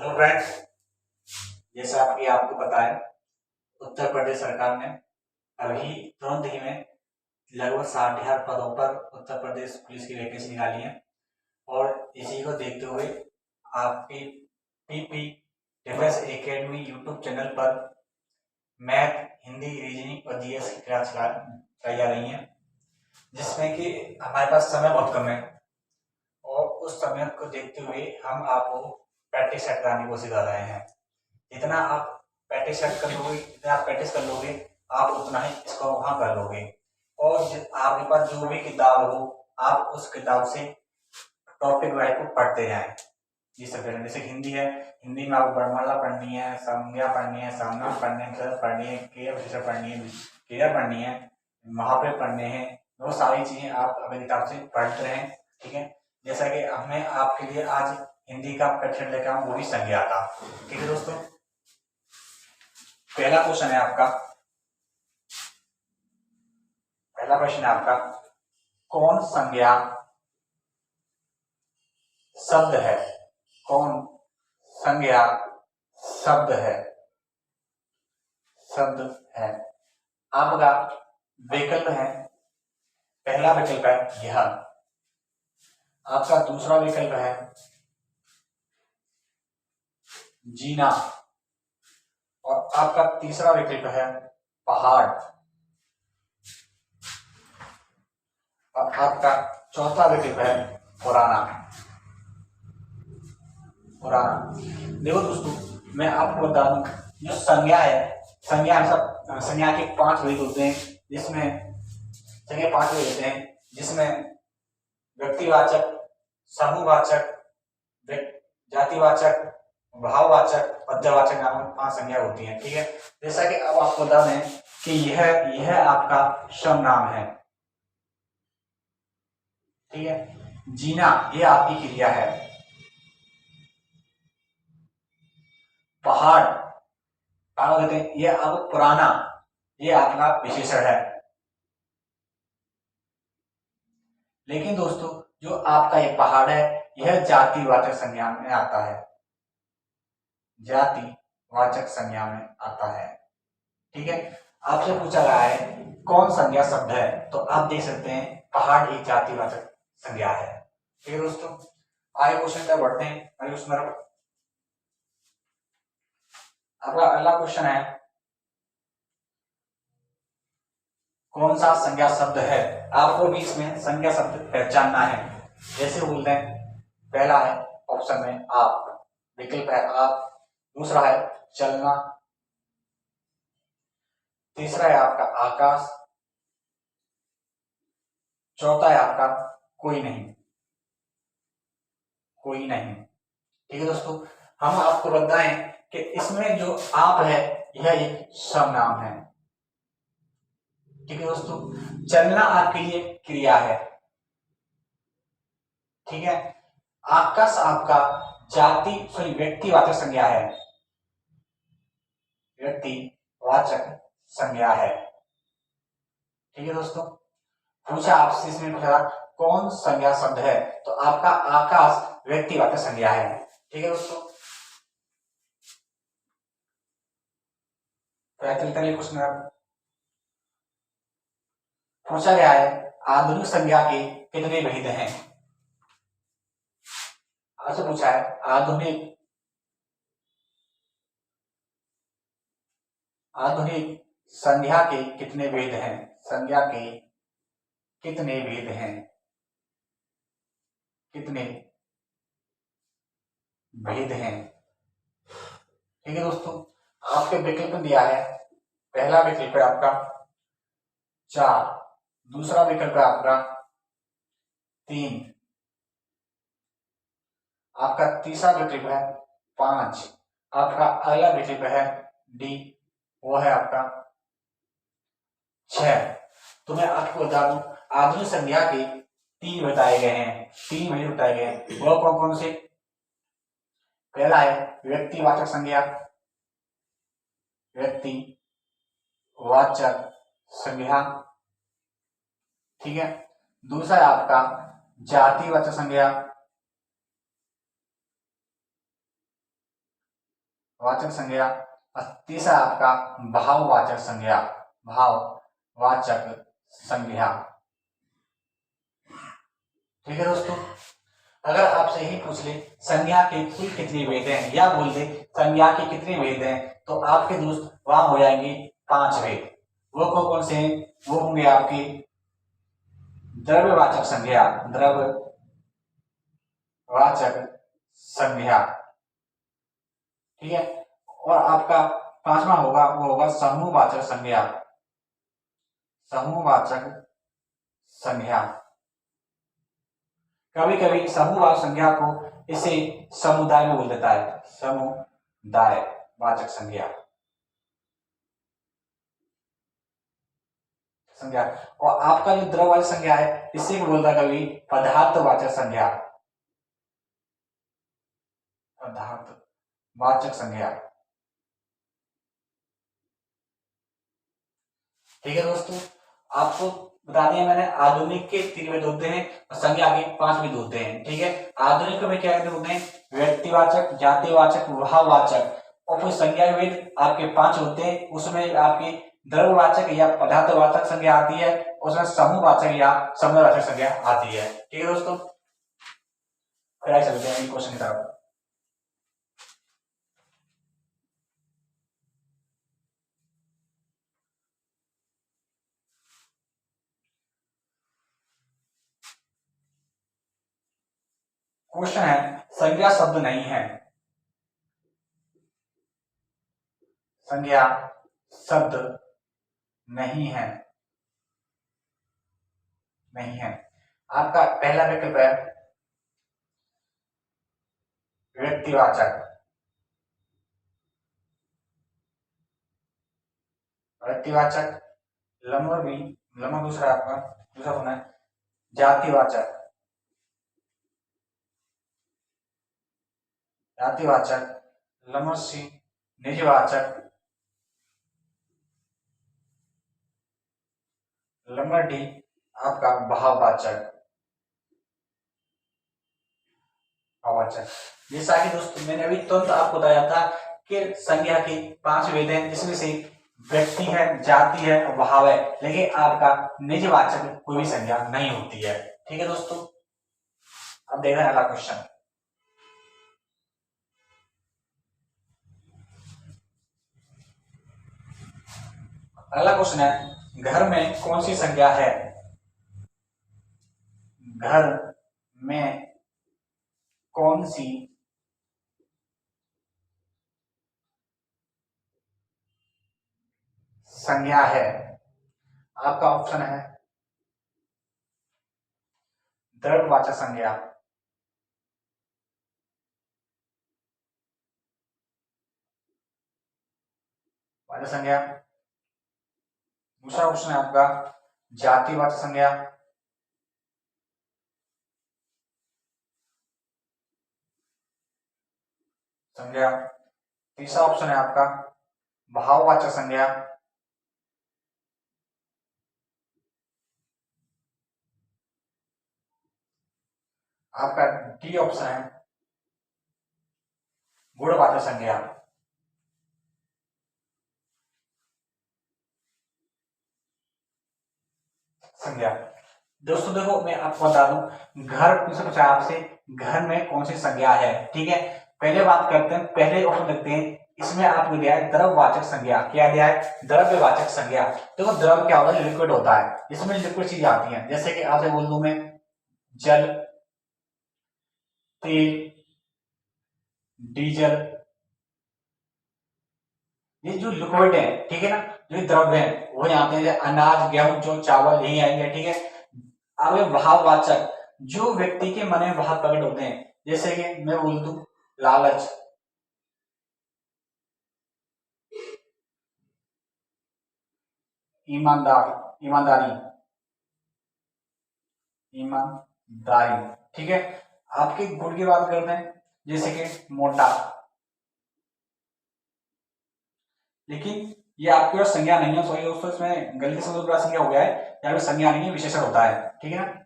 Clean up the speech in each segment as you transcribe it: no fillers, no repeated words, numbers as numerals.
Hello friends, जैसा कि आपको पता है उत्तर प्रदेश सरकार ने अभी तुरंत ही में लगभग 60,000 पदों पर उत्तर प्रदेश पुलिस की वैकेंसी निकाली है। और इसी को देखते हुए आपकी PP defence academy YouTube channel पर मैथ, हिंदी, रीजनिंग और जीएस की क्लास चलाई जा रही है, जिसमें कि हमारे पास समय बहुत कम है और उस समय को देखते हुए हम आपको प्रैक्टिस सेट कराने की कोशिश कर रहे हैं। जितना आप प्रैक्टिस कर लोगे, जितना आप प्रैक्टिस कर लोगे, आप उतना ही इसको वहां कर लोगे। और आपके पास जो भी किताब हो, आप उस किताब से टॉपिक वाइज को पढ़ते जाएं। जैसे हिंदी है, हिंदी में आपको वर्णमाला पढ़नी है, संज्ञा पढ़नी है, सामना पढ़नी है, क्रिया विशेषण पढ़नी है, क्रिया पढ़नी है, महावरे पढ़ने हैं। वो सारी चीजें आप अपनी किताब से पढ़ते रहें। ठीक है, जैसा कि हमने आपके लिए आज हिंदी का प्रश्न लेकर आऊँ, वो भी संज्ञा था। ठीक है दोस्तों, पहला क्वेश्चन है आपका, पहला प्रश्न है आपका, कौन संज्ञा शब्द है? कौन संज्ञा शब्द है? शब्द है। आपका विकल्प है, पहला विकल्प है यह, आपका दूसरा विकल्प है जीना, और आपका तीसरा विकल्प है पहाड़, और आपका चौथा विकल्प है पुराना। पुराना। देखो दोस्तों, मैं आपको बता दूं, जो संज्ञा है, संज्ञा के 5 भेद होते हैं, जिसमें संज्ञा 5 भेद होते हैं, जिसमें व्यक्तिवाचक, समूहवाचक, जातिवाचक, भाववाचक, पदवाचक नामक 5 संज्ञा होती हैं। ठीक है, जैसा कि अब आपको बता दें कि यह आपका सर्वनाम है। ठीक है, जीना यह आपकी क्रिया है, पहाड़ कहते हैं यह अब पुराना, यह आपका विशेषण है। लेकिन दोस्तों, जो आपका ये पहाड़ है, यह जातिवाचक संज्ञा में आता है, जातिवाचक संज्ञा में आता है। ठीक है, आपसे पूछा गया है कौन संज्ञा शब्द है, तो आप देख सकते हैं पहाड़ एक जातिवाचक संज्ञा है। ठीक है दोस्तों, आगे क्वेश्चन पर बढ़ते हैं। आपका अगला क्वेश्चन है, कौन सा संज्ञा शब्द है? आपको भी इसमें संज्ञा शब्द पहचानना है। जैसे बोलते हैं, पहला है ऑप्शन में आप, विकल्प है आप, दूसरा है चलना, तीसरा है आपका आकाश, चौथा है आपका कोई नहीं, कोई नहीं। ठीक है दोस्तों, हम आपको बताएं कि इसमें जो आप है यह एक सर्वनाम है। ठीक है दोस्तों, चलना आपके लिए क्रिया है। ठीक है, आकाश आपका व्यक्तिवाचक संज्ञा है, व्यक्तिवाचक संज्ञा है। ठीक है दोस्तों, पूछा आपसे इसमें पूछा कौन संज्ञा शब्द है, तो आपका आकाश व्यक्तिवाचक संज्ञा है। ठीक है दोस्तों, क्वेश्चन पूछा गया है, आधुनिक संज्ञा के कितने भेद हैं? आपसे पूछा है आधुनिक संज्ञा के कितने भेद हैं? संज्ञा के कितने भेद हैं? कितने भेद हैं? ठीक है दोस्तों, आपके विकल्प दिया है, पहला विकल्प है आपका 4, दूसरा विकल्प है आपका 3, आपका तीसरा विकल्प है 5, आपका अगला विकल्प है डी, वो है आपका 6। तो मैं आपको बता दूं, आधुनिक संज्ञा के 3 बताए गए हैं, 3 भेद बताए गए हैं। वो कौन कौन से? पहला है व्यक्तिवाचक संज्ञा, व्यक्तिवाचक संज्ञा। ठीक है, दूसरा है आपका जातिवाचक संज्ञा, वाचक संज्ञा, और तीसरा आपका भाववाचक संज्ञा, भाववाचक संज्ञा। ठीक है दोस्तों, अगर आपसे ही पूछ ले संज्ञा के कुल कितने भेद हैं, या बोल दे संज्ञा के कितने भेद हैं, तो आपके दोस्त वहां हो जाएंगे 5 भेद। वो कौन से हैं? वो होंगे आपके द्रव्यवाचक संज्ञा, द्रव्यवाचक संज्ञा, ठीक है। और आपका 5वां होगा, वो होगा समूहवाचक संज्ञा, समूहवाचक संज्ञा। कभी कभी समूहवाचक संज्ञा को इसे समुदाय में बोल देता है, समुदाय वाचक संज्ञा। और आपका जो द्रव्यवाचक संज्ञा है इसे बोलता है कभी पदार्थवाचक संज्ञा, पदार्थवाचक संज्ञा। ठीक है दोस्तों, आपको बता दिया मैंने आधुनिक के 3 भेद होते हैं और संज्ञा के 5 भेद होते हैं। ठीक है, आधुनिक में क्या होते हैं? व्यक्तिवाचक, जातिवाचक, भाववाचक। और फिर संज्ञा के भेद आपके 5 होते हैं, उसमें आपकी द्रव्यवाचक या पदार्थवाचक संज्ञा आती है, उसमें समूहवाचक या समुदायवाचक संज्ञा आती है। ठीक है दोस्तों, फिर आगे चलते हैं क्वेश्चन की तरफ। क्वेश्चन है, संज्ञा शब्द नहीं है, संज्ञा शब्द नहीं है, नहीं है। आपका पहला विकल्प है व्यक्तिवाचक, व्यक्तिवाचक। नंबर बी, नंबर दूसरा आपका दूसरा होना है जातिवाचक, जातिवाचक। नंबर सी निजवाचक। नंबर डी आपका भाववाचक, भाववाचक। जैसा कि दोस्तों मैंने अभी तुरंत आपको बताया था कि संज्ञा के 5 भेद हैं, जिसमें से व्यक्ति है, जाति है, भाव है, लेकिन आपका निजवाचक कोई भी संज्ञा नहीं होती है। ठीक है दोस्तों, अब देखना है अगला क्वेश्चन। अगला क्वेश्चन है, घर में कौन सी संज्ञा है? घर में कौन सी संज्ञा है? आपका ऑप्शन है द्रव्यवाचक संज्ञा, वाचक संज्ञा। दूसरा ऑप्शन है आपका जातिवाचक संज्ञा, संज्ञा। तीसरा ऑप्शन है आपका भाववाचक संज्ञा, आपका डी ऑप्शन है गुणवाचक संज्ञा। संज्ञा दोस्तों देखो, मैं आपको बता दूं, घर पूछा आपसे घर में कौन सी संज्ञा है। ठीक है, पहले बात करते हैं, पहले ऑप्शन देखते हैं। इसमें आपको दिया है द्रव्यवाचक संज्ञा। क्या दिया है? द्रव्यवाचक संज्ञा। देखो द्रव क्या होता है? लिक्विड होता है, इसमें लिक्विड चीज आती है, जैसे कि आपसे बोल दूं मैं जल, तेल, डीजल, ये जो लिक्विड है, ठीक है ना, जो द्रव्य है वो यहाँ पे अनाज, गेहूं, जो चावल, यही आएंगे। ठीक है, अब भाववाचक, जो व्यक्ति के मन में भाव प्रकट होते हैं, जैसे कि मैं बोल दूं लालच, ईमानदार, ईमानदारी, ईमानदारी। ठीक है, आपके गुण की बात करते हैं, जैसे कि मोटा, लेकिन ये आपके पास संज्ञा नहीं है। सॉरी दोस्तों, इसमें गलती से पूरा संज्ञा हो गया है, यहाँ पे संज्ञा नहीं है, विशेषण होता है। ठीक है ना,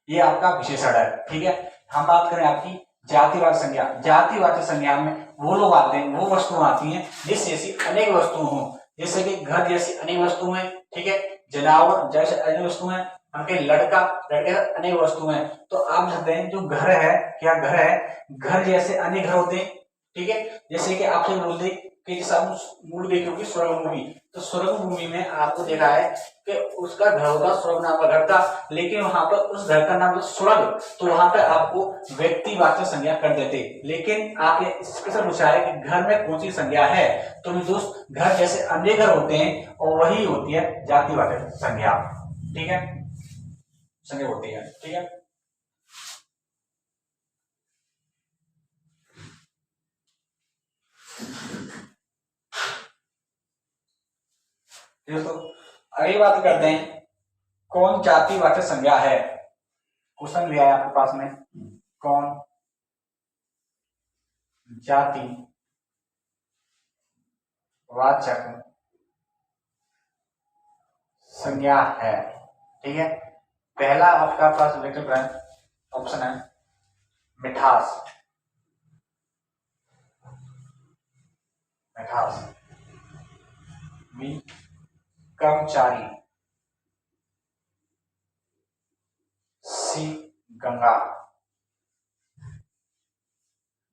ये आपका विशेषण है। ठीक है, हम बात करें आपकी जातिवाचक संज्ञा, जातिवाचक संज्ञा में वो लोग आते हैं, वो वस्तुएं आती हैं जिस जैसी अनेक वस्तुएं हो, जैसे कि घर जैसी अनेक वस्तुएं, ठीक है, जनावर जैसे अनेक वस्तुएं, हमके लड़का लड़के अनेक वस्तुएं। तो आप जानते हैं जो घर है, क्या घर है, घर जैसे अनेक घर होते हैं, ठीक है। जैसे कि आपसे बोल दे कि जैसे आप मूवी देखी होगी स्वर्ग मूवी, तो स्वर्ग मूवी में आपको देखा है कि उसका घर होता, स्वर्ग नाम का घर था, लेकिन वहां पर उस घर का नाम स्वर्ग, तो वहां पर आपको व्यक्तिवाचक संज्ञा कर देते। लेकिन आपने स्पेशल पूछा है कि घर में कौन सी संज्ञा है, तो दोस्त घर जैसे अन्य घर होते हैं और वही होती है जातिवाचक संज्ञा, ठीक है, संज्ञा होती है, ठीक है। दोस्तों अगली बात करते हैं, कौन जातिवाचक संज्ञा है। क्वेश्चन दिया है आपके पास में, कौन जाति वाचक संज्ञा है, ठीक है। पहला आपका पास विकल्प ऑप्शन है मिठास, मिठास, बी कर्मचारी, सी गंगा,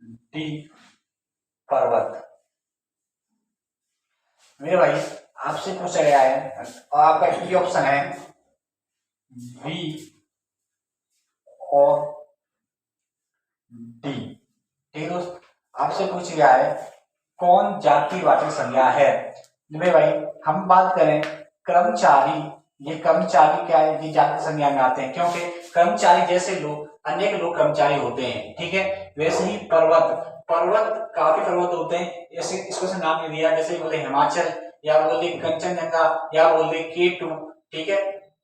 डी पर्वत। मेरे भाई आपसे पूछा गया है और आपका ये ऑप्शन है बी और डी, ठीक है दोस्त। आपसे पूछ गया है कौन जातिवाचक संज्ञा है। मेरे भाई हम बात करें कर्मचारी, ये कर्मचारी क्या है, ये जाति संज्ञा में आते हैं, क्योंकि कर्मचारी जैसे लोग अनेक लोग कर्मचारी होते हैं, ठीक है। वैसे ही पर्वत, पर्वत काफी पर्वत होते हैं, जैसे इसको से नाम नहीं दिया, जैसे बोले हिमाचल, या बोले कंचनजंगा, या बोले केटू, ठीक है,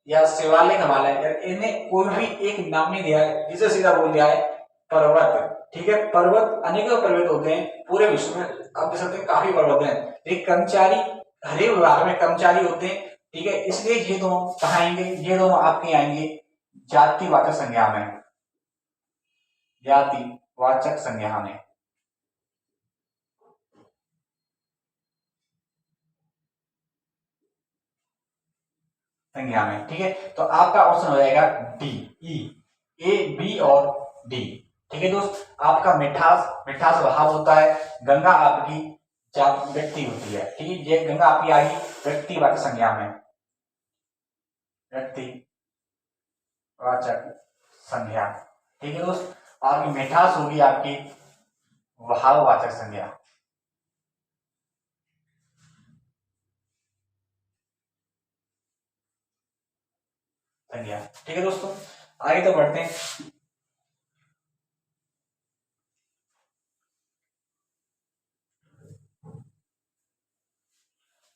या शिवालिक हिमालय, इन्हें कोई भी एक नाम नहीं दिया है, जिसे सीधा बोल दिया है पर्वत, ठीक है। पर्वत अनेकों पर्वत होते हैं पूरे विश्व में, आप देख सकते हैं काफी पर्वत हैं। एक कर्मचारी, हर एक विभाग में कर्मचारी होते हैं, ठीक है। इसलिए ये दोनों कहाँ आएंगे, ये दोनों आपके आएंगे जातिवाचक संज्ञा में, जातिवाचक संज्ञा में, संज्ञा में, ठीक है। तो आपका ऑप्शन हो जाएगा डी, ई, ए बी और डी, ठीक है दोस्त। आपका मिठास, मिठास भाव होता है, गंगा आपकी व्यक्ति होती है, ठीक है। ये गंगा आपकी आई व्यक्तिवाचक संज्ञा में, व्यक्तिवाचक संज्ञा, ठीक है दोस्त। आपकी मिठास होगी आपकी भाववाचक संज्ञा, संज्ञा, ठीक है दोस्तों। आगे तो बढ़ते हैं,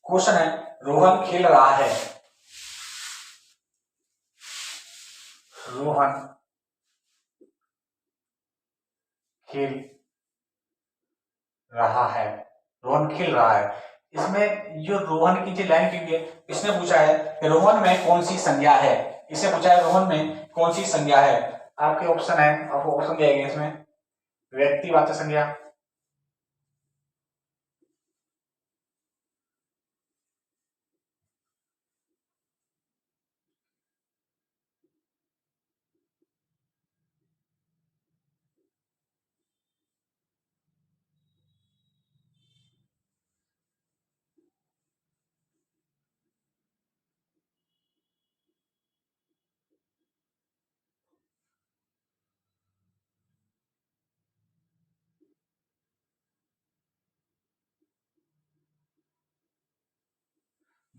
क्वेश्चन है रोहन खेल रहा है, रोहन खेल रहा है, रोहन खेल रहा है। इसमें जो रोहन की जो लाइन की है, इसने पूछा है कि रोहन में कौन सी संज्ञा है, इसने पूछा है रोहन में कौन सी संज्ञा है। आपके ऑप्शन है, आपको ऑप्शन दिया गया इसमें व्यक्तिवाचक संज्ञा,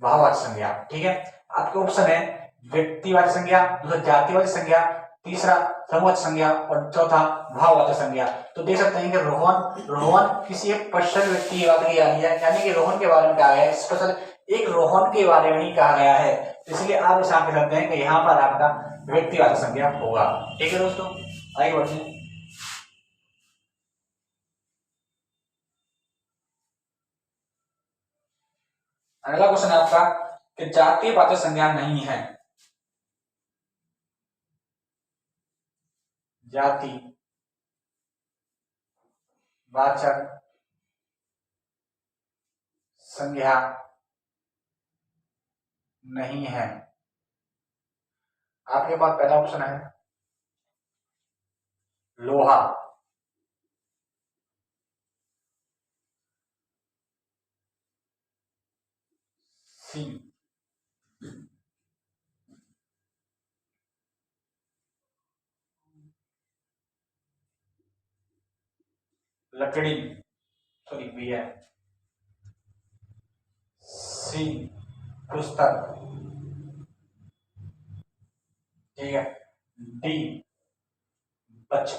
भाववाचक संज्ञा, ठीक है। आपके ऑप्शन है व्यक्तिवाचक संज्ञा, दूसरा जातिवाचक संज्ञा, तीसरा समूहवाचक संज्ञा और चौथा भाववाचक संज्ञा। तो देख सकते हैं कि रोहन, रोहन किसी एक पर्सन व्यक्ति की बात की जा रही है, यानी कि रोहन के बारे में कहा गया है, स्पेशल एक रोहन के बारे में ही कहा गया है, इसलिए आप इस कह सकते हैं कि यहाँ पर आपका व्यक्तिवाचक संज्ञा होगा, ठीक है दोस्तों। आगे बढ़ते हैं, अगला क्वेश्चन है आपका कि जातिवाचक संज्ञा नहीं है, जाति वाचन संज्ञा नहीं है। आपके पास पहला ऑप्शन है लोहा, सी लकड़ी, सॉरी बी है, सी पुस्तक, ठीक है, डी बचपन।